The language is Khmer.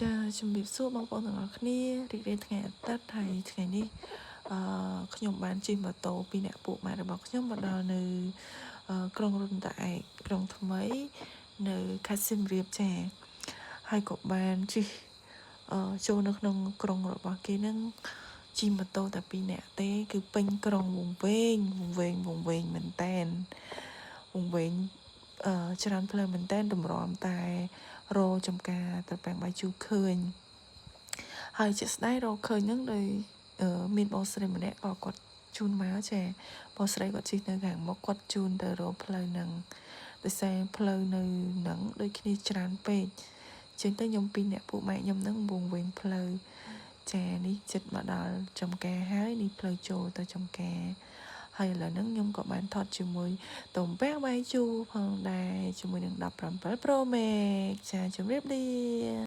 ចាជំរាបសួរបងប្អូនទាំងអស់គ្នារីករាយថ្ងៃអាទិត្យហើយថ្ងៃនេះខ្ញុំបានជិះម៉ូតូពីអ្នកពួកម៉ែរបស់ខ្ញុំមកដល់នៅក្រុងរុនតាឯកក្រុងថ្មីនៅខេត្តសៀមរាបចាហើយក៏បានជិះចូលនៅក្នុងក្រុងរបស់គេនឹងជិះម៉ូតូតែ2នាក់ទេគឺពេញក្រុងវង្វេងមែនតែនវង្វេងច្រើនផ្លូវមែនតែនតម្រាំតែរចំការត្រពាំងបាយជូរឃើញហើយជាក់ស្ដែងរកឃើញហ្នឹងដោយមានបងស្រីម្នាក់ក៏គាត់ជូនមកចាបងស្រីគាត់ជិះនៅខាងមុខគាត់ជូនទៅរកផ្លូវហ្នឹងដោយសារផ្លូវនៅហ្នឹងដូចគ្នាច្រើនពេកចឹងទៅខ្ញុំពីរអ្នកពួកម៉ែខ្ញុំហ្នឹងវងវែងផ្លូវចានេះចិត្តមកដល់ចំការហើយនេះផ្លូវចូលទៅចំការហើយឥឡូវហ្នឹងខ្ញុំក៏បានថតជាមួយតំពាំងបាយជូរផងដែរជាមួយនឹង17 Pro Max ចាជម្រាបលា